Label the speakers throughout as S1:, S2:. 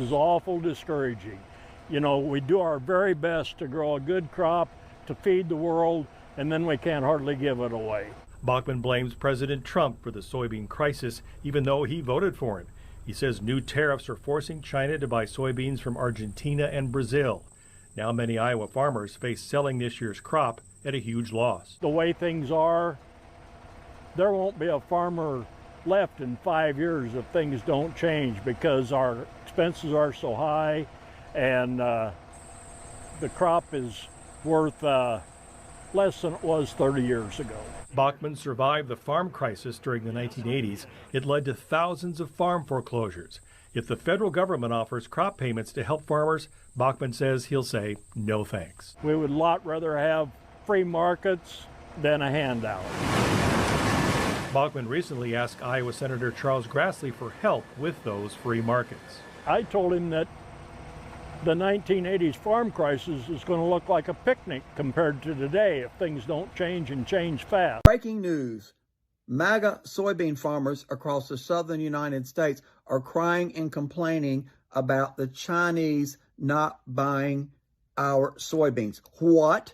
S1: It's awful discouraging. You know, we do our very best to grow a good crop to feed the world, and then we can't hardly give it away.
S2: Bachmann blames President Trump for the soybean crisis, even though he voted for him. He says new tariffs are forcing China to buy soybeans from Argentina and Brazil. Now many Iowa farmers face selling this year's crop at a huge loss.
S1: The way things are, there won't be a farmer left in 5 years if things don't change, because our expenses are so high and the crop is worth less than it was 30 years ago.
S2: Bachmann survived the farm crisis during the 1980s. It led to thousands of farm foreclosures. If the federal government offers crop payments to help farmers, Bachmann says he'll say no thanks.
S1: We would a lot rather have free markets than a handout.
S2: Bachmann recently asked Iowa Senator Charles Grassley for help with those free markets.
S1: I told him that the 1980s farm crisis is going to look like a picnic compared to today if things don't change and change fast.
S3: Breaking news. MAGA soybean farmers across the southern United States are crying and complaining about the Chinese not buying our soybeans. What?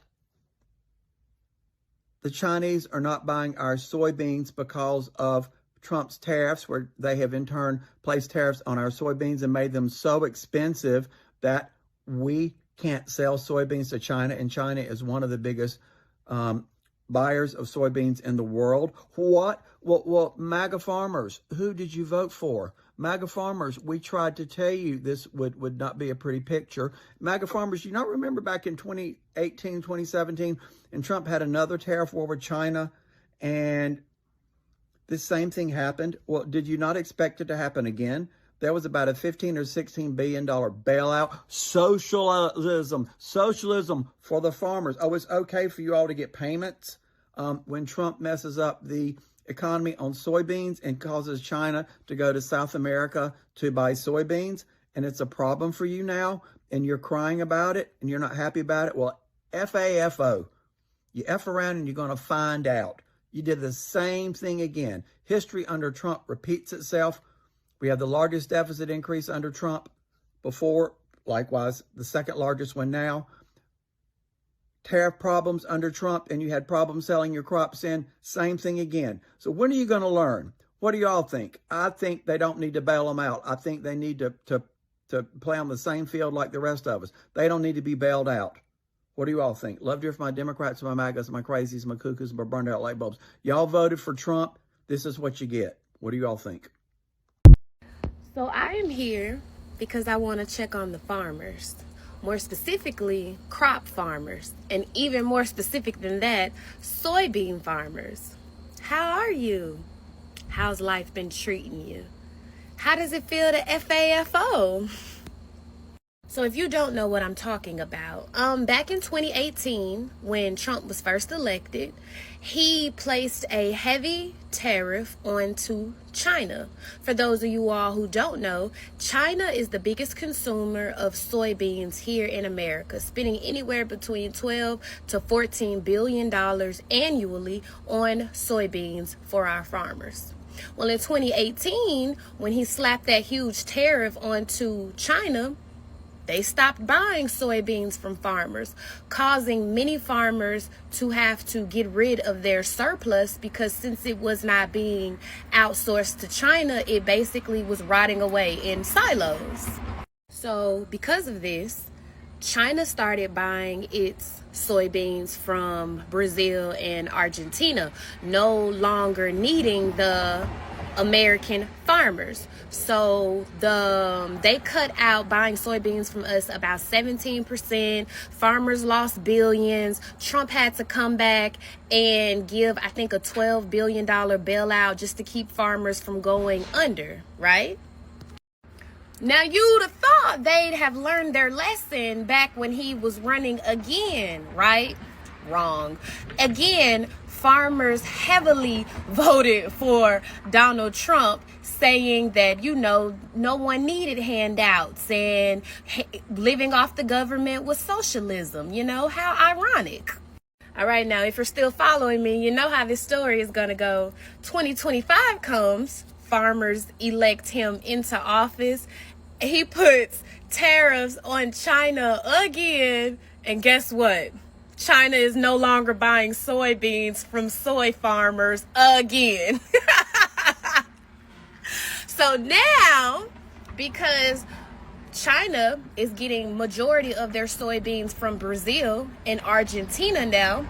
S3: The Chinese are not buying our soybeans because of Trump's tariffs, where they have in turn placed tariffs on our soybeans and made them so expensive that we can't sell soybeans to China, and China is one of the biggest buyers of soybeans in the world. What? Well, MAGA farmers, who did you vote for? MAGA farmers, we tried to tell you this would not be a pretty picture. MAGA farmers, you not remember back in 2018, 2017, and Trump had another tariff war with China, and this same thing happened? Well, did you not expect it to happen again? There was about a $15 or $16 billion bailout. Socialism for the farmers. Oh, it's okay for you all to get payments when Trump messes up the economy on soybeans and causes China to go to South America to buy soybeans, and it's a problem for you now, and you're crying about it, and you're not happy about it. Well, FAFO. You F around and you're going to find out. You did the same thing again. History under Trump repeats itself. We have the largest deficit increase under Trump before, likewise, the second largest one now. Tariff problems under Trump, and you had problems selling your crops in, same thing again. So when are you going to learn? What do y'all think? I think they don't need to bail them out. I think they need to play on the same field like the rest of us. They don't need to be bailed out. What do you all think? Love to hear from my Democrats, my MAGAs, my crazies, my cuckoos, my burned out light bulbs. Y'all voted for Trump. This is what you get. What do you all think?
S4: So I am here because I want to check on the farmers, more specifically crop farmers, and even more specific than that, soybean farmers. How are you? How's life been treating you? How does it feel to FAFO? So if you don't know what I'm talking about, back in 2018, when Trump was first elected, he placed a heavy tariff onto China. For those of you all who don't know, China is the biggest consumer of soybeans here in America, spending anywhere between $12 to $14 billion annually on soybeans for our farmers. Well, in 2018, when he slapped that huge tariff onto China, they stopped buying soybeans from farmers, causing many farmers to have to get rid of their surplus, because since it was not being outsourced to China, it basically was rotting away in silos. So because of this, China started buying its soybeans from Brazil and Argentina, no longer needing the American farmers. So they cut out buying soybeans from us about 17%. Farmers lost billions. Trump had to come back and give, I think, a $12 billion bailout just to keep farmers from going under, right? Now, you'd have thought they'd have learned their lesson back when he was running again, right? Wrong. Again, farmers heavily voted for Donald Trump, saying that, no one needed handouts and living off the government was socialism. How ironic. All right, now, if you're still following me, you know how this story is going to go. 2025 comes, farmers elect him into office, he puts tariffs on China again, and guess what? China is no longer buying soybeans from soy farmers again. So now, because China is getting majority of their soybeans from Brazil and Argentina now,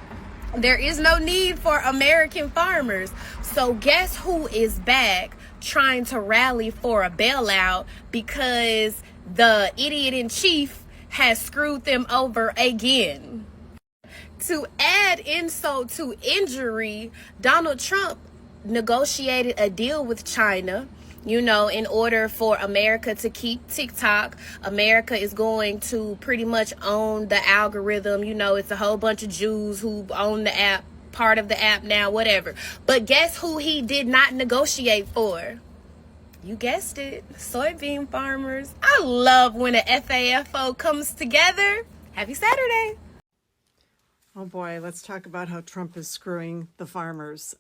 S4: there is no need for American farmers. So guess who is back trying to rally for a bailout because the idiot in chief has screwed them over again. To add insult to injury, Donald Trump negotiated a deal with China. You know, in order for America to keep TikTok, America is going to pretty much own the algorithm. You know, it's a whole bunch of Jews who own the app, part of the app now, whatever. But guess who he did not negotiate for? You guessed it, soybean farmers. I love when a FAFO comes together. Happy Saturday.
S5: Oh boy, let's talk about how Trump is screwing the farmers.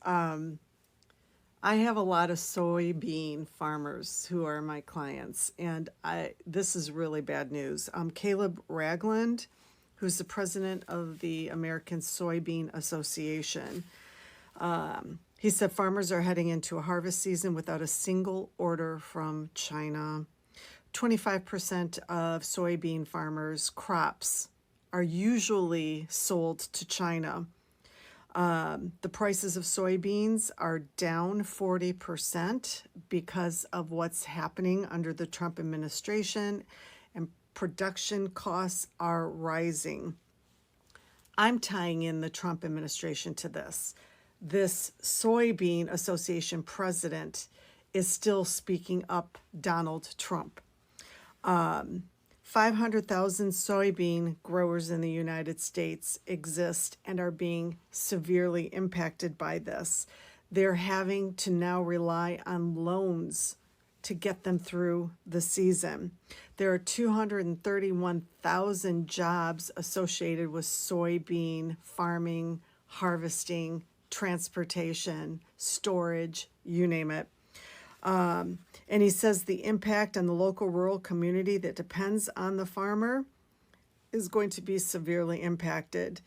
S5: I have a lot of soybean farmers who are my clients, and this is really bad news. Caleb Ragland, who's the president of the American Soybean Association, he said farmers are heading into a harvest season without a single order from China. 25% of soybean farmers' crops are usually sold to China. The prices of soybeans are down 40% because of what's happening under the Trump administration, and production costs are rising. I'm tying in the Trump administration to this. This Soybean Association president is still speaking up Donald Trump. 500,000 soybean growers in the United States exist and are being severely impacted by this. They're having to now rely on loans to get them through the season. There are 231,000 jobs associated with soybean farming, harvesting, transportation, storage, you name it. And he says the impact on the local rural community that depends on the farmer is going to be severely impacted.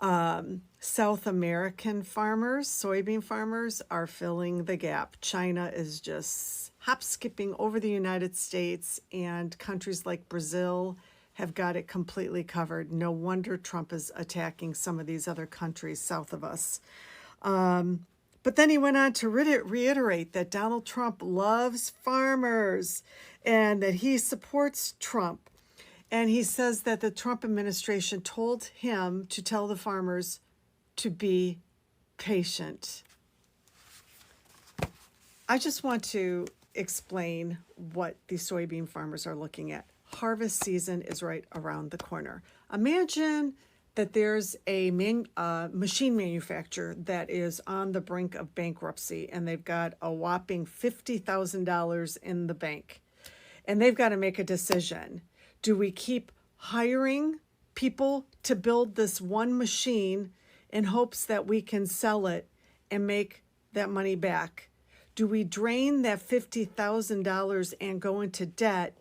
S5: South American farmers, soybean farmers, are filling the gap. China is just hop-skipping over the United States, and countries like Brazil have got it completely covered. No wonder Trump is attacking some of these other countries south of us. But then he went on to reiterate that Donald Trump loves farmers and that he supports Trump. And he says that the Trump administration told him to tell the farmers to be patient. I just want to explain what the soybean farmers are looking at. Harvest season is right around the corner. Imagine that there's a machine manufacturer that is on the brink of bankruptcy, and they've got a whopping $50,000 in the bank. And they've got to make a decision. Do we keep hiring people to build this one machine in hopes that we can sell it and make that money back? Do we drain that $50,000 and go into debt,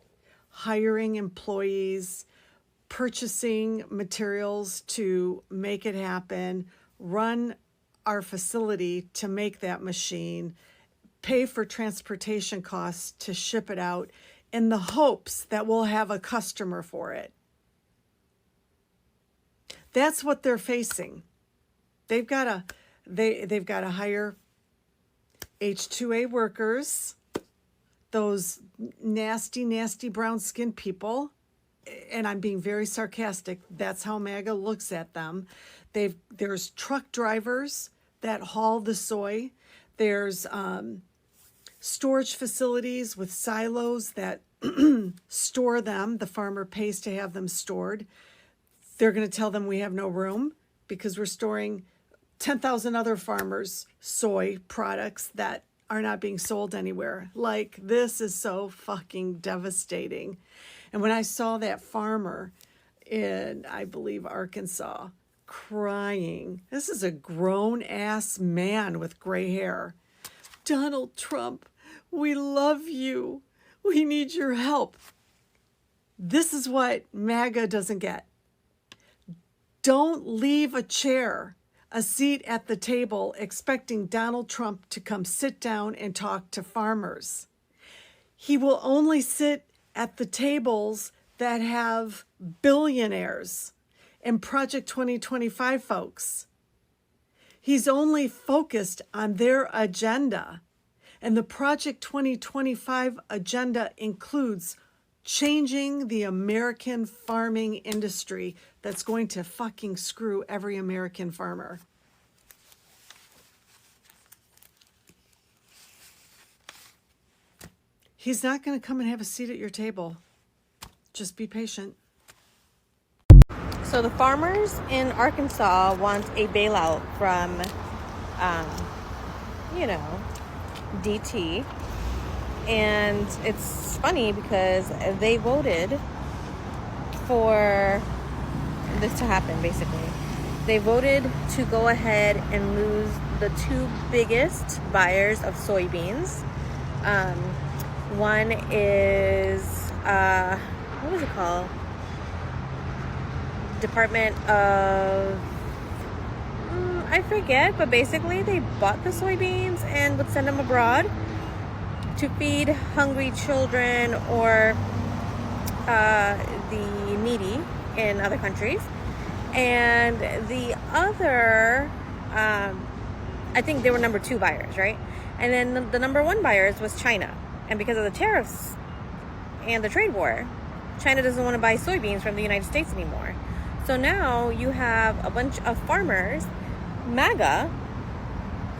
S5: hiring employees, purchasing materials to make it happen, run our facility to make that machine, pay for transportation costs to ship it out in the hopes that we'll have a customer for it? That's what they're facing. They've got to hire H-2A workers, those nasty, nasty brown-skinned people. And I'm being very sarcastic. That's how MAGA looks at them. There's truck drivers that haul the soy. There's storage facilities with silos that store them. The farmer pays to have them stored. They're going to tell them we have no room because we're storing 10,000 other farmers' soy products that are not being sold anywhere. Like, this is so fucking devastating. And when I saw that farmer in, I believe, Arkansas, crying, this is a grown-ass man with gray hair. Donald Trump, we love you. We need your help. This is what MAGA doesn't get. Don't leave a seat at the table expecting Donald Trump to come sit down and talk to farmers. He will only sit at the tables that have billionaires and Project 2025 folks. He's only focused on their agenda. And the Project 2025 agenda includes changing the American farming industry that's going to fucking screw every American farmer. He's not going to come and have a seat at your table. Just be patient.
S6: So the farmers in Arkansas want a bailout from, DT. And it's funny because they voted for this to happen, basically. They voted to go ahead and lose the two biggest buyers of soybeans. One is, what was it called? Department of, I forget, but basically they bought the soybeans and would send them abroad to feed hungry children or the needy in other countries. And the other, I think they were number 2 buyers, right? And then the number 1 buyers was China. And because of the tariffs and the trade war, China doesn't want to buy soybeans from the United States anymore. So now you have a bunch of farmers, MAGA,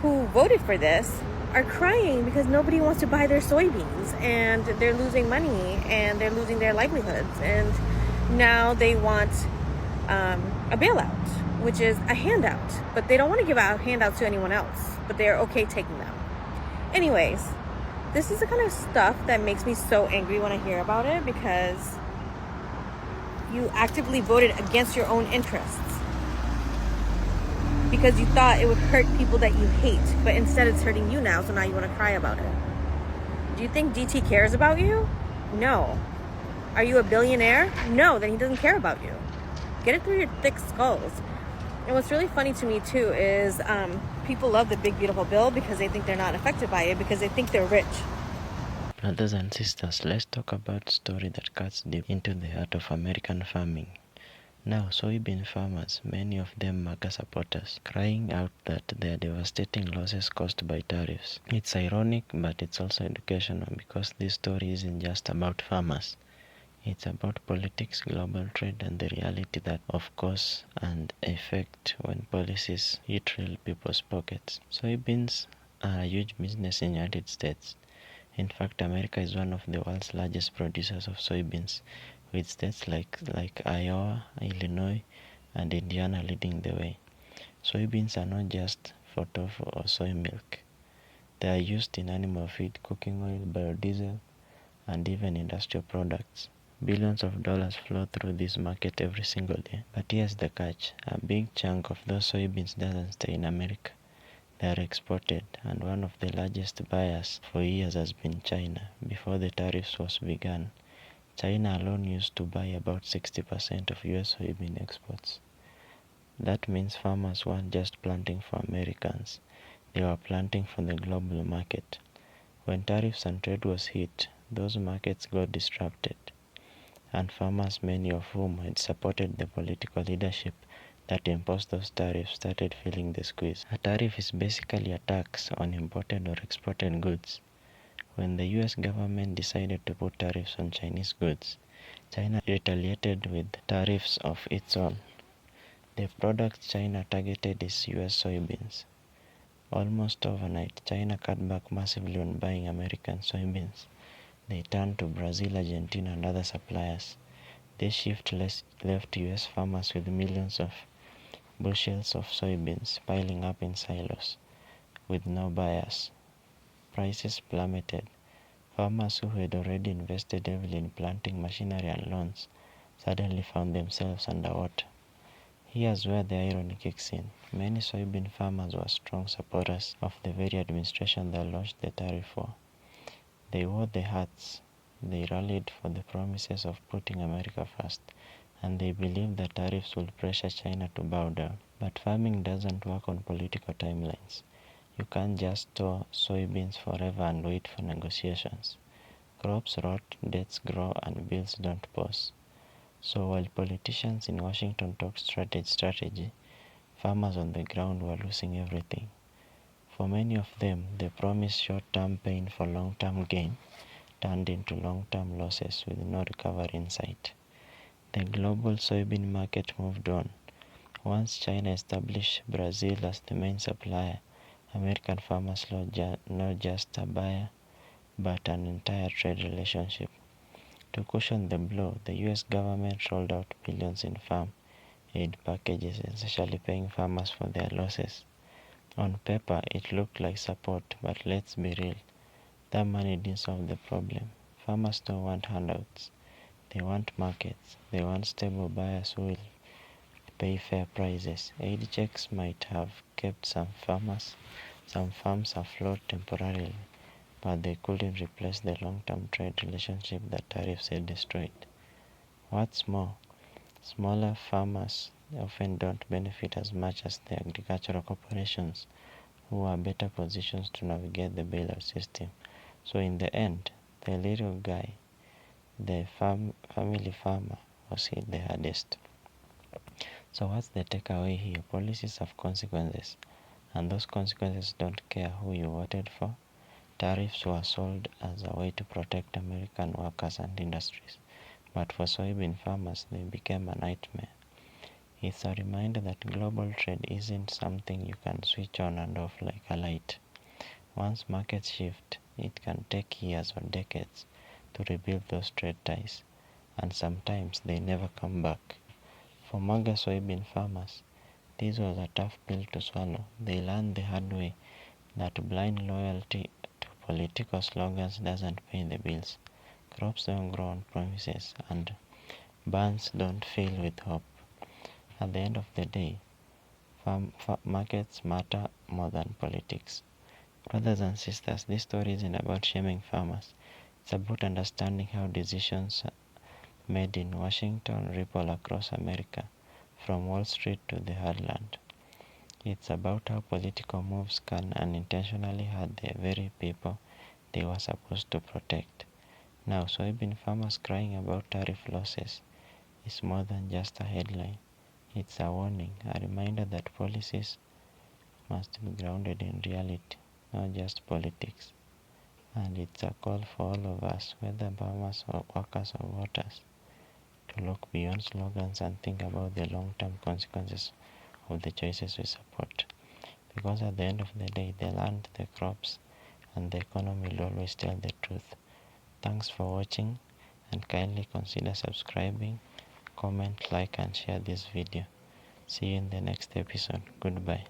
S6: who voted for this, are crying because nobody wants to buy their soybeans and they're losing money and they're losing their livelihoods. And now they want a bailout, which is a handout. But they don't want to give out handouts to anyone else, but they're okay taking them. Anyways, this is the kind of stuff that makes me so angry when I hear about it, because you actively voted against your own interests because you thought it would hurt people that you hate, but instead it's hurting you now, so now you want to cry about it. Do you think DT cares about you? No. Are you a billionaire? No, then he doesn't care about you. Get it through your thick skulls. And what's really funny to me too is people love the big beautiful bill because they think they're not affected by it, because they think they're rich.
S7: Brothers and sisters, let's talk about a story that cuts deep into the heart of American farming. Now, soybean farmers, many of them MAGA supporters, crying out that there are devastating losses caused by tariffs. It's ironic, but it's also educational, because this story isn't just about farmers. It's about politics, global trade, and the reality that of cause and effect when policies hit real people's pockets. Soybeans are a huge business in the United States. In fact, America is one of the world's largest producers of soybeans, with states like Iowa, Illinois, and Indiana leading the way. Soybeans are not just for tofu or soy milk. They are used in animal feed, cooking oil, biodiesel, and even industrial products. Billions of dollars flow through this market every single day. But here's the catch. A big chunk of those soybeans doesn't stay in America. They are exported, and one of the largest buyers for years has been China. Before the tariffs was begun, China alone used to buy about 60% of US soybean exports. That means farmers weren't just planting for Americans, they were planting for the global market. When tariffs and trade was hit, those markets got disrupted, and farmers, many of whom had supported the political leadership that imposed those tariffs, started feeling the squeeze. A tariff is basically a tax on imported or exported goods. When the US government decided to put tariffs on Chinese goods, China retaliated with tariffs of its own. The product China targeted is US soybeans. Almost overnight, China cut back massively on buying American soybeans. They turned to Brazil, Argentina, and other suppliers. This shift left US farmers with millions of bushels of soybeans piling up in silos, with no buyers. Prices plummeted. Farmers who had already invested heavily in planting machinery and loans suddenly found themselves underwater. Here's where the irony kicks in. Many soybean farmers were strong supporters of the very administration that launched the tariff war. They wore the hats, they rallied for the promises of putting America first, and they believed that tariffs would pressure China to bow down. But farming doesn't work on political timelines. You can't just store soybeans forever and wait for negotiations. Crops rot, debts grow, and bills don't pause. So while politicians in Washington talk strategy, farmers on the ground were losing everything. For many of them, the promised short-term pain for long-term gain turned into long-term losses with no recovery in sight. The global soybean market moved on. Once China established Brazil as the main supplier, American farmers lost not just a buyer, but an entire trade relationship. To cushion the blow, the US government rolled out billions in farm aid packages, essentially paying farmers for their losses. On paper, it looked like support, but let's be real. That money didn't solve the problem. Farmers don't want handouts. They want markets. They want stable buyers who will pay fair prices. Aid checks might have kept some farms afloat temporarily, but they couldn't replace the long-term trade relationship that tariffs had destroyed. What's more, smaller farmers often don't benefit as much as the agricultural corporations, who are better positioned to navigate the bailout system. So in the end, the little guy, the family farmer, was hit the hardest. So what's the takeaway here? Policies have consequences, and those consequences don't care who you voted for. Tariffs were sold as a way to protect American workers and industries, but for soybean farmers, they became a nightmare. It's a reminder that global trade isn't something you can switch on and off like a light. Once markets shift, it can take years or decades to rebuild those trade ties, and sometimes they never come back. For MAGA soybean farmers, this was a tough pill to swallow. They learned the hard way that blind loyalty to political slogans doesn't pay the bills. Crops don't grow on promises, and barns don't fill with hope. At the end of the day, markets matter more than politics. Brothers and sisters, this story isn't about shaming farmers. It's about understanding how decisions made in Washington ripple across America, from Wall Street to the heartland. It's about how political moves can unintentionally hurt the very people they were supposed to protect. Now, soybean farmers crying about tariff losses is more than just a headline. It's a warning, a reminder that policies must be grounded in reality, not just politics. And it's a call for all of us, whether farmers or workers or voters, to look beyond slogans and think about the long-term consequences of the choices we support. Because at the end of the day, the land, the crops, and the economy will always tell the truth. Thanks for watching, and kindly consider subscribing, comment, like, and share this video. See you in the next episode. Goodbye.